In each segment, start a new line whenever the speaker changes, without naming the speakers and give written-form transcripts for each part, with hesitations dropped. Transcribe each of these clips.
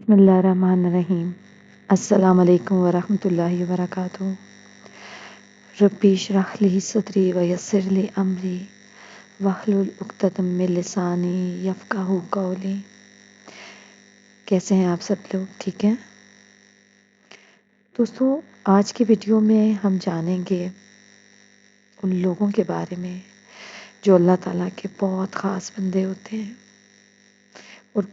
بسم اللہ الرحمن الرحیم۔ السلام علیکم ورحمۃ اللہ وبرکاتہ۔ ربی اشرح لی صدری ویسر لی امری واحلل عقدۃ من لسانی یفقہوا قولی۔ کیسے ہیں آپ سب لوگ؟ ٹھیک ہیں دوستوں، آج کی ویڈیو میں ہم جانیں گے ان لوگوں کے بارے میں جو اللہ تعالیٰ کے بہت خاص بندے ہوتے ہیں اور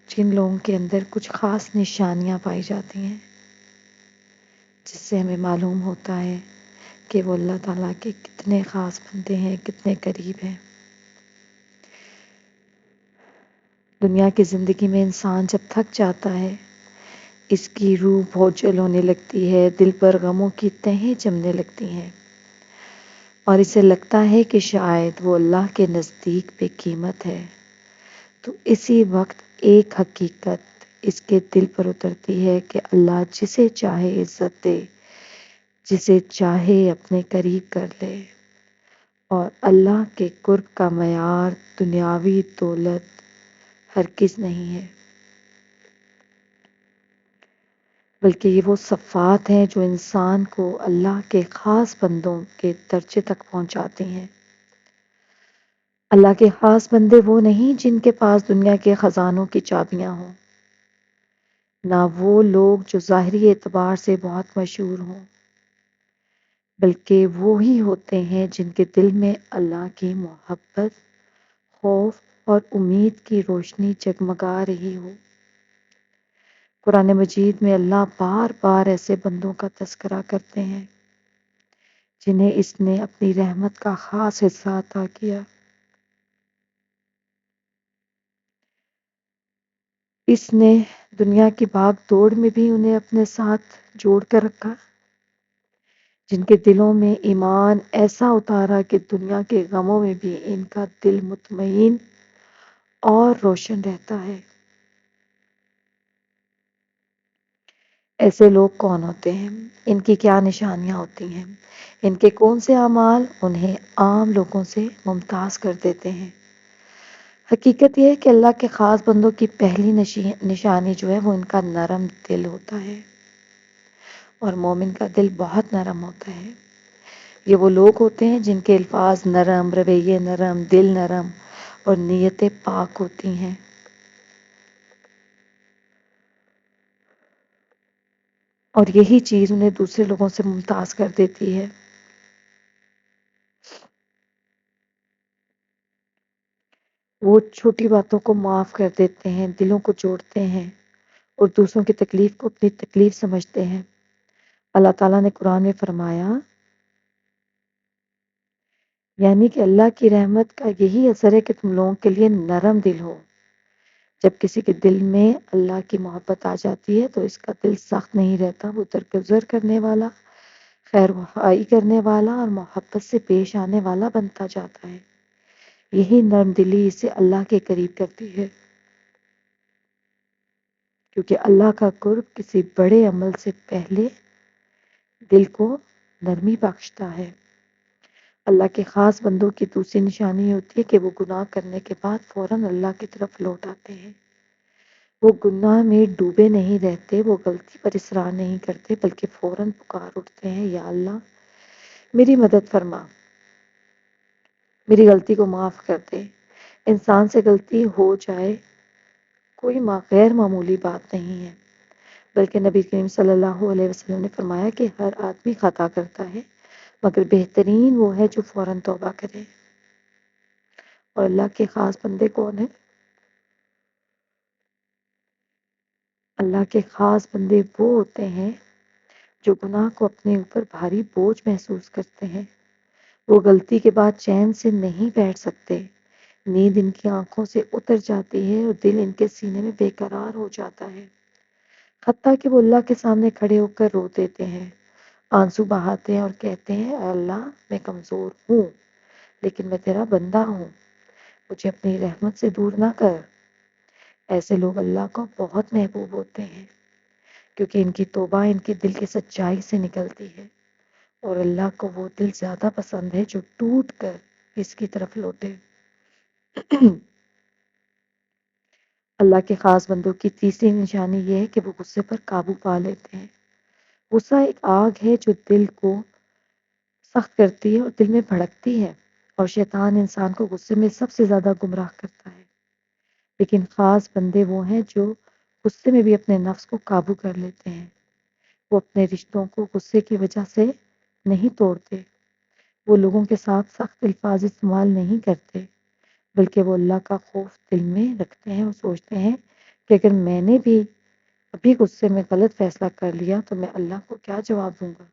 جن لوگوں کے اندر کچھ خاص نشانیاں پائی جاتی ہیں، جس سے ہمیں معلوم ہوتا ہے کہ وہ اللہ تعالیٰ کے کتنے خاص بندے ہیں، کتنے قریب ہیں۔ دنیا کی زندگی میں انسان جب تھک جاتا ہے، اس کی روح بوجھل ہونے لگتی ہے، دل پر غموں کی تہیں جمنے لگتی ہیں اور اسے لگتا ہے کہ شاید وہ اللہ کے نزدیک بے قیمت ہے، تو اسی وقت ایک حقیقت اس کے دل پر اترتی ہے کہ اللہ جسے چاہے عزت دے، جسے چاہے اپنے قریب کر لے، اور اللہ کے قرب کا معیار دنیاوی دولت ہرگز نہیں ہے، بلکہ یہ وہ صفات ہیں جو انسان کو اللہ کے خاص بندوں کے درجے تک پہنچاتی ہیں۔ اللہ کے خاص بندے وہ نہیں جن کے پاس دنیا کے خزانوں کی چابیاں ہوں، نہ وہ لوگ جو ظاہری اعتبار سے بہت مشہور ہوں، بلکہ وہی ہوتے ہیں جن کے دل میں اللہ کی محبت، خوف اور امید کی روشنی جگمگا رہی ہو۔ قرآن مجید میں اللہ بار بار ایسے بندوں کا تذکرہ کرتے ہیں جنہیں اس نے اپنی رحمت کا خاص حصہ عطا کیا۔ اس نے دنیا کی بھاگ دوڑ میں بھی انہیں اپنے ساتھ جوڑ کر رکھا، جن کے دلوں میں ایمان ایسا اتارا کہ دنیا کے غموں میں بھی ان کا دل مطمئن اور روشن رہتا ہے۔ ایسے لوگ کون ہوتے ہیں؟ ان کی کیا نشانیاں ہوتی ہیں؟ ان کے کون سے اعمال انہیں عام لوگوں سے ممتاز کر دیتے ہیں؟ حقیقت یہ ہے کہ اللہ کے خاص بندوں کی پہلی نشانی جو ہے وہ ان کا نرم دل ہوتا ہے، اور مومن کا دل بہت نرم ہوتا ہے۔ یہ وہ لوگ ہوتے ہیں جن کے الفاظ نرم، رویے نرم، دل نرم اور نیتیں پاک ہوتی ہیں۔ اور یہی چیز انہیں دوسرے لوگوں سے ممتاز کر دیتی ہے۔ وہ چھوٹی باتوں کو معاف کر دیتے ہیں، دلوں کو جوڑتے ہیں اور دوسروں کی تکلیف کو اپنی تکلیف سمجھتے ہیں۔ اللہ تعالیٰ نے قرآن میں فرمایا، یعنی کہ اللہ کی رحمت کا یہی اثر ہے کہ تم لوگوں کے لیے نرم دل ہو۔ جب کسی کے دل میں اللہ کی محبت آ جاتی ہے تو اس کا دل سخت نہیں رہتا، وہ درگزر کرنے والا، خیر خواہی کرنے والا اور محبت سے پیش آنے والا بنتا جاتا ہے۔ یہی نرم دلی اسے اللہ کے قریب کرتی ہے، کیونکہ اللہ کا قرب کسی بڑے عمل سے پہلے دل کو نرمی بخشتا ہے۔ اللہ کے خاص بندوں کی دوسری نشانی یہ ہوتی ہے کہ وہ گناہ کرنے کے بعد فوراً اللہ کی طرف لوٹ آتے ہیں۔ وہ گناہ میں ڈوبے نہیں رہتے، وہ غلطی پر اصرار نہیں کرتے، بلکہ فوراً پکار اٹھتے ہیں، یا اللہ میری مدد فرما، میری غلطی کو معاف کر دے۔ انسان سے غلطی ہو جائے کوئی غیر معمولی بات نہیں ہے، بلکہ نبی کریم صلی اللہ علیہ وسلم نے فرمایا کہ ہر آدمی خطا کرتا ہے، مگر بہترین وہ ہے جو فوراً توبہ کرے۔ اور اللہ کے خاص بندے کون ہیں؟ اللہ کے خاص بندے وہ ہوتے ہیں جو گناہ کو اپنے اوپر بھاری بوجھ محسوس کرتے ہیں۔ وہ غلطی کے بعد چین سے نہیں بیٹھ سکتے، نیند ان کی آنکھوں سے اتر جاتی ہے اور دل ان کے سینے میں بے قرار ہو جاتا ہے، حتیٰ کہ وہ اللہ کے سامنے کھڑے ہو کر رو دیتے ہیں، آنسو بہاتے ہیں اور کہتے ہیں، اے اللہ میں کمزور ہوں لیکن میں تیرا بندہ ہوں، مجھے اپنی رحمت سے دور نہ کر۔ ایسے لوگ اللہ کو بہت محبوب ہوتے ہیں، کیونکہ ان کی توبہ ان کے دل کی سچائی سے نکلتی ہے، اور اللہ کو وہ دل زیادہ پسند ہے جو ٹوٹ کر اس کی طرف لوٹے۔ اللہ کے خاص بندوں کی تیسری نشانی یہ ہے کہ وہ غصے پر قابو پا لیتے ہیں۔ غصہ ایک آگ ہے جو دل کو سخت کرتی ہے اور دل میں بھڑکتی ہے، اور شیطان انسان کو غصے میں سب سے زیادہ گمراہ کرتا ہے۔ لیکن خاص بندے وہ ہیں جو غصے میں بھی اپنے نفس کو قابو کر لیتے ہیں۔ وہ اپنے رشتوں کو غصے کی وجہ سے نہیں توڑتے، وہ لوگوں کے ساتھ سخت الفاظ استعمال نہیں کرتے، بلکہ وہ اللہ کا خوف دل میں رکھتے ہیں اور سوچتے ہیں کہ اگر میں نے بھی ابھی غصے میں غلط فیصلہ کر لیا تو میں اللہ کو کیا جواب دوں گا۔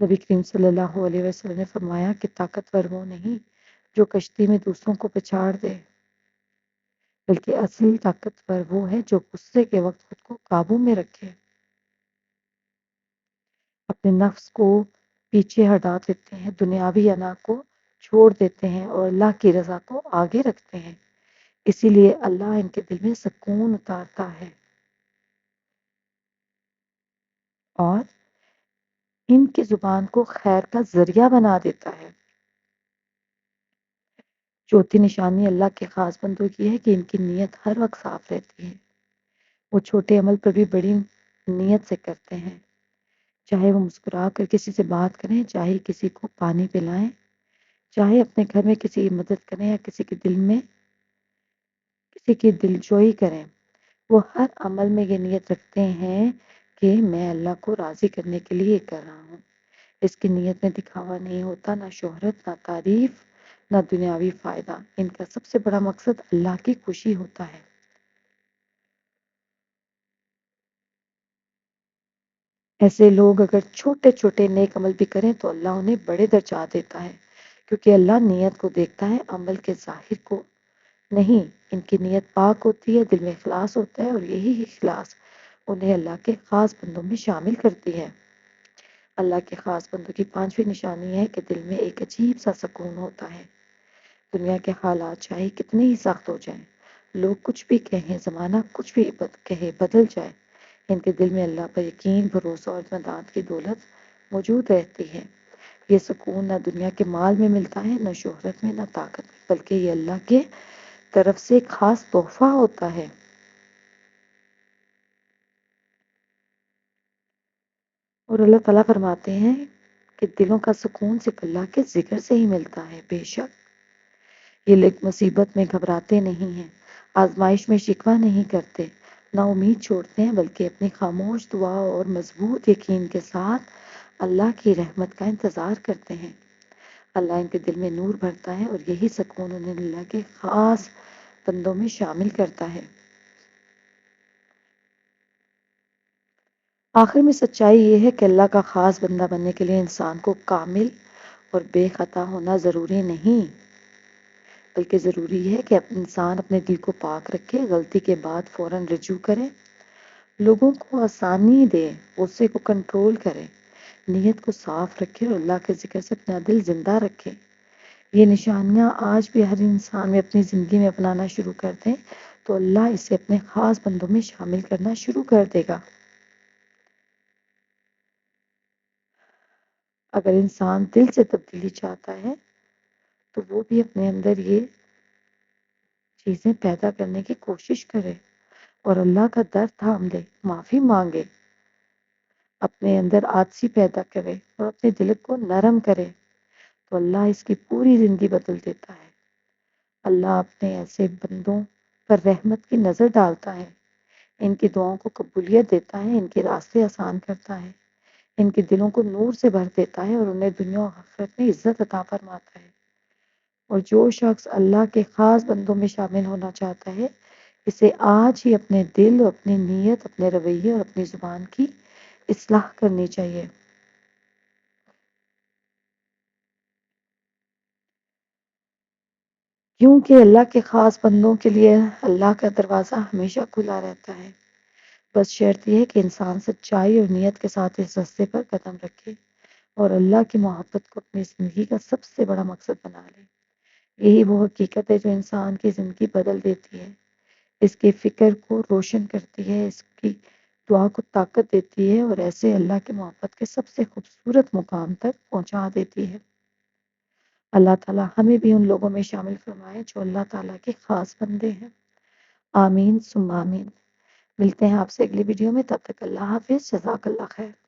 نبی کریم صلی اللہ علیہ وسلم نے فرمایا کہ طاقتور وہ نہیں جو کشتی میں دوسروں کو پچاڑ دے، بلکہ اصل طاقتور وہ ہے جو غصے کے وقت خود کو قابو میں رکھے، اپنے نفس کو پیچھے ہٹا دیتے ہیں، دنیاوی انا کو چھوڑ دیتے ہیں اور اللہ کی رضا کو آگے رکھتے ہیں۔ اسی لیے اللہ ان کے دل میں سکون اتارتا ہے اور ان کی زبان کو خیر کا ذریعہ بنا دیتا ہے۔ چوتھی نشانی اللہ کے خاص بندوں کی ہے کہ ان کی نیت ہر وقت صاف رہتی ہے۔ وہ چھوٹے عمل پر بھی بڑی نیت سے کرتے ہیں، چاہے وہ مسکرا کر کسی سے بات کریں، چاہے کسی کو پانی پلائیں، چاہے اپنے گھر میں کسی کی مدد کریں یا کسی کی دلجوئی کریں۔ وہ ہر عمل میں یہ نیت رکھتے ہیں کہ میں اللہ کو راضی کرنے کے لیے کر رہا ہوں۔ اس کی نیت میں دکھاوا نہیں ہوتا، نہ شہرت، نہ تعریف، نہ دنیاوی فائدہ۔ ان کا سب سے بڑا مقصد اللہ کی خوشی ہوتا ہے۔ ایسے لوگ اگر چھوٹے چھوٹے نیک عمل بھی کریں تو اللہ انہیں بڑے درجات دیتا ہے، کیونکہ اللہ نیت کو دیکھتا ہے، عمل کے ظاہر کو نہیں۔ ان کی نیت پاک ہوتی ہے، دل میں اخلاص ہوتا ہے، اور یہی اخلاص انہیں اللہ کے خاص بندوں میں شامل کرتی ہے۔ اللہ کے خاص بندوں کی پانچویں نشانی ہے کہ دل میں ایک عجیب سا سکون ہوتا ہے۔ دنیا کے حالات چاہے کتنے ہی سخت ہو جائیں، لوگ کچھ بھی کہیں، زمانہ کچھ بھی کہے، بدل جائے، ان کے دل میں اللہ پر یقین، بھروسہ اور اطمینان کی دولت موجود رہتی ہے۔ یہ سکون نہ دنیا کے مال میں ملتا ہے، نہ شہرت میں، نہ طاقت میں، بلکہ یہ اللہ کے طرف سے ایک خاص تحفہ ہوتا ہے۔ اور اللہ تعالیٰ فرماتے ہیں کہ دلوں کا سکون صرف اللہ کے ذکر سے ہی ملتا ہے۔ بے شک یہ لوگ مصیبت میں گھبراتے نہیں ہیں، آزمائش میں شکوہ نہیں کرتے، نہ امید چھوڑتے ہیں، بلکہ اپنی خاموش دعا اور مضبوط یقین کے ساتھ اللہ کی رحمت کا انتظار کرتے ہیں۔ اللہ ان کے دل میں نور بھرتا ہے اور یہی سکون انہیں اللہ کے خاص بندوں میں شامل کرتا ہے۔ آخر میں سچائی یہ ہے کہ اللہ کا خاص بندہ بننے کے لیے انسان کو کامل اور بے خطا ہونا ضروری نہیں، بلکہ ضروری ہے کہ انسان اپنے دل کو پاک رکھے، غلطی کے بعد فوراً رجوع کرے، لوگوں کو آسانی دے، غصے کو کنٹرول کرے، نیت کو صاف رکھے اور اللہ کے ذکر سے اپنا دل زندہ رکھے۔ یہ نشانیاں آج بھی ہر انسان میں اپنی زندگی میں اپنانا شروع کر دیں تو اللہ اسے اپنے خاص بندوں میں شامل کرنا شروع کر دے گا۔ اگر انسان دل سے تبدیلی چاہتا ہے تو وہ بھی اپنے اندر یہ چیزیں پیدا کرنے کی کوشش کرے اور اللہ کا در تھام لے، معافی مانگے، اپنے اندر عاجزی پیدا کرے اور اپنے دل کو نرم کرے، تو اللہ اس کی پوری زندگی بدل دیتا ہے۔ اللہ اپنے ایسے بندوں پر رحمت کی نظر ڈالتا ہے، ان کی دعاؤں کو قبولیت دیتا ہے، ان کے راستے آسان کرتا ہے، ان کے دلوں کو نور سے بھر دیتا ہے اور انہیں دنیا و آخرت میں عزت عطا فرماتا ہے۔ اور جو شخص اللہ کے خاص بندوں میں شامل ہونا چاہتا ہے، اسے آج ہی اپنے دل، اپنی نیت، اپنے رویے اور اپنی زبان کی اصلاح کرنی چاہیے۔ کیونکہ اللہ کے خاص بندوں کے لیے اللہ کا دروازہ ہمیشہ کھلا رہتا ہے، بس شرط یہ ہے کہ انسان سچائی اور نیت کے ساتھ اس راستے پر قدم رکھے اور اللہ کی محبت کو اپنی زندگی کا سب سے بڑا مقصد بنا لے۔ یہی وہ حقیقت ہے جو انسان کی زندگی بدل دیتی ہے، اس کی فکر کو روشن کرتی ہے، اس کی دعا کو طاقت دیتی ہے اور ایسے اللہ کی محبت کے سب سے خوبصورت مقام تک پہنچا دیتی ہے۔ اللہ تعالیٰ ہمیں بھی ان لوگوں میں شامل فرمائے جو اللہ تعالیٰ کے خاص بندے ہیں۔ آمین سم آمین۔ ملتے ہیں آپ سے اگلی ویڈیو میں، تب تک اللہ حافظ، جزاک اللہ خیر۔